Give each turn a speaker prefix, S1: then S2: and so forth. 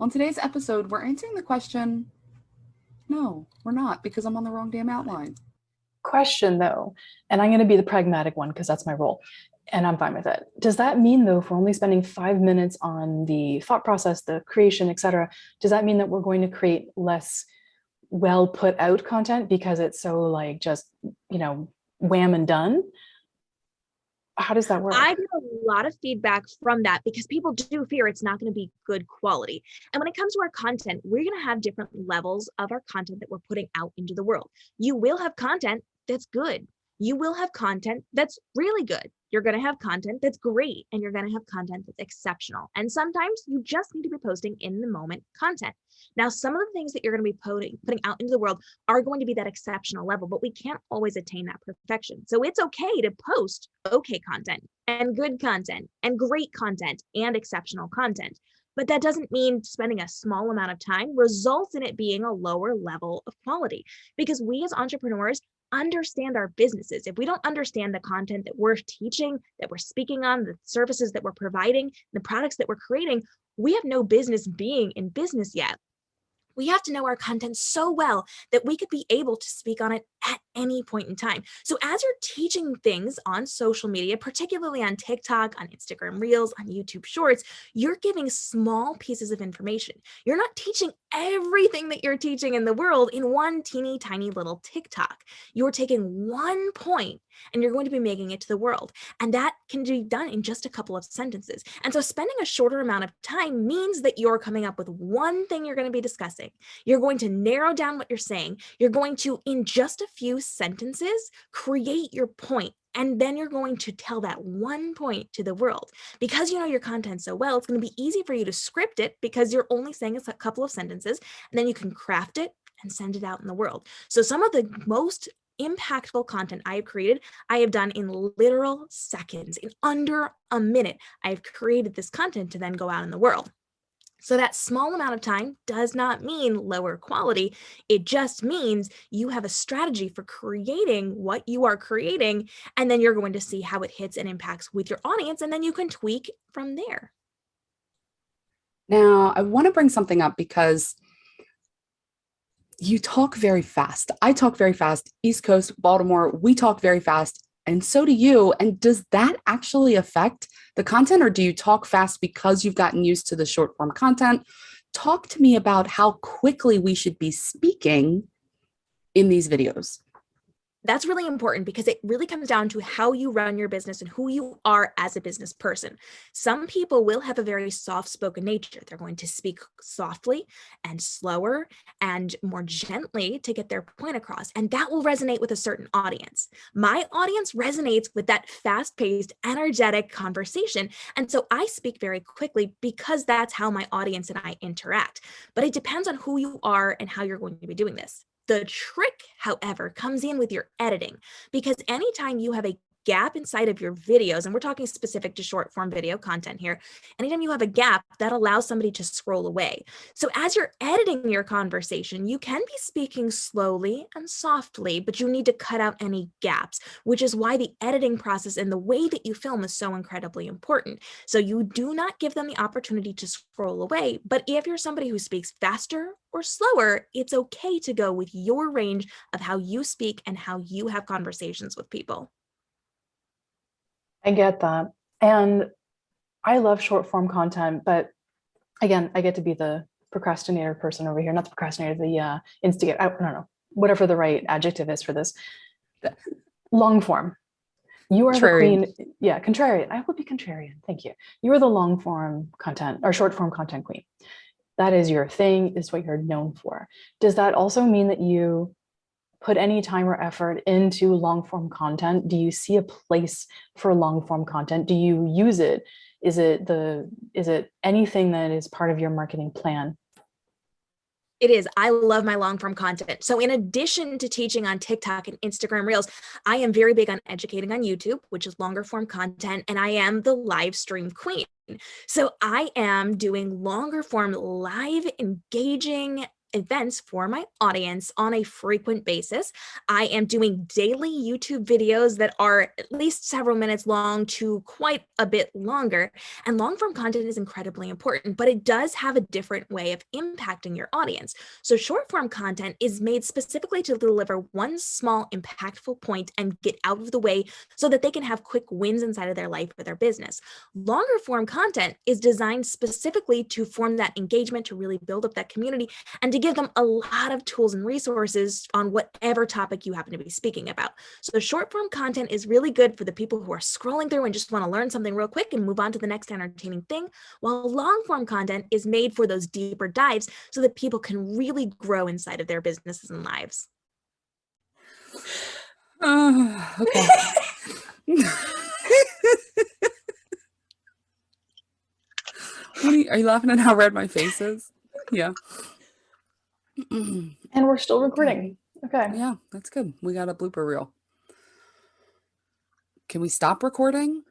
S1: On today's episode, we're answering the question, no, we're not, because I'm on the wrong damn outline.
S2: Question though, and I'm going to be the pragmatic one because that's my role and I'm fine with it. Does that mean though, if we're only spending 5 minutes on the thought process, the creation, etc., does that mean that we're going to create less well put out content because it's so like just, wham and done? How does that work?
S3: I get a lot of feedback from that because people do fear it's not going to be good quality. And when it comes to our content, we're going to have different levels of our content that we're putting out into the world. You will have content that's good. You will have content that's really good. You're going to have content that's great, and you're going to have content that's exceptional. And sometimes you just need to be posting in the moment content. Now, some of the things that you're going to be putting out into the world are going to be that exceptional level, but we can't always attain that perfection. So it's okay to post okay content and good content and great content and exceptional content. But that doesn't mean spending a small amount of time results in it being a lower level of quality, because we as entrepreneurs understand our businesses. If we don't understand the content that we're teaching, that we're speaking on, the services that we're providing, the products that we're creating, we have no business being in business yet. We have to know our content so well that we could be able to speak on it at any point in time. So as you're teaching things on social media, particularly on TikTok, on Instagram Reels, on YouTube Shorts, you're giving small pieces of information. You're not teaching everything that you're teaching in the world in one teeny tiny little TikTok. You're taking one point and you're going to be making it to the world. And that can be done in just a couple of sentences. And so spending a shorter amount of time means that you're coming up with one thing you're going to be discussing. You're going to narrow down what you're saying. You're going to, in just a few sentences, create your point. And then you're going to tell that one point to the world. Because you know your content so well, it's going to be easy for you to script it because you're only saying a couple of sentences, and then you can craft it and send it out in the world. So some of the most impactful content I have created, I have done in literal seconds, in under a minute. I've created this content to then go out in the world. So that small amount of time does not mean lower quality. It just means you have a strategy for creating what you are creating, and then you're going to see how it hits and impacts with your audience, and then you can tweak from there.
S1: Now, I want to bring something up because you talk very fast. I talk very fast. East Coast, Baltimore, we talk very fast. And so do you. And does that actually affect the content, or do you talk fast because you've gotten used to the short form content? Talk to me about how quickly we should be speaking in these videos.
S3: That's really important because it really comes down to how you run your business and who you are as a business person. Some people will have a very soft-spoken nature. They're going to speak softly and slower and more gently to get their point across, and that will resonate with a certain audience. My audience resonates with that fast-paced, energetic conversation, and so I speak very quickly because that's how my audience and I interact. But it depends on who you are and how you're going to be doing this. The trick, however, comes in with your editing, because anytime you have a gap inside of your videos, and we're talking specific to short form video content here, anytime you have a gap, that allows somebody to scroll away. So as you're editing your conversation, you can be speaking slowly and softly, but you need to cut out any gaps, which is why the editing process and the way that you film is so incredibly important. So you do not give them the opportunity to scroll away, but if you're somebody who speaks faster or slower, it's okay to go with your range of how you speak and how you have conversations with people.
S2: I get that. And I love short form content, but again, I get to be the procrastinator person over here, not the procrastinator, the instigator. I don't know, whatever the right adjective is for this. Long form. You are contrarian. The queen. Yeah, contrarian. I would be contrarian. Thank you. You are the long form content or short form content queen. That is your thing, is what you're known for. Does that also mean that you put any time or effort into long form content? Do you see a place for long form content? Do you use it? Is it anything that is part of your marketing plan?
S3: It is. I love my long form content. So in addition to teaching on TikTok and Instagram Reels, I am very big on educating on YouTube, which is longer form content, and I am the live stream queen. So I am doing longer form, live, engaging events for my audience on a frequent basis. I am doing daily YouTube videos that are at least several minutes long to quite a bit longer. And long form content is incredibly important, but it does have a different way of impacting your audience. So short form content is made specifically to deliver one small impactful point and get out of the way so that they can have quick wins inside of their life or their business. Longer form content is designed specifically to form that engagement, to really build up that community, and to give them a lot of tools and resources on whatever topic you happen to be speaking about. So short form content is really good for the people who are scrolling through and just want to learn something real quick and move on to the next entertaining thing, while long form content is made for those deeper dives so that people can really grow inside of their businesses and lives.
S1: Okay. Are you laughing at how red my face is? Yeah.
S2: And we're still recording. Okay.
S1: Yeah, that's good. We got a blooper reel. Can we stop recording?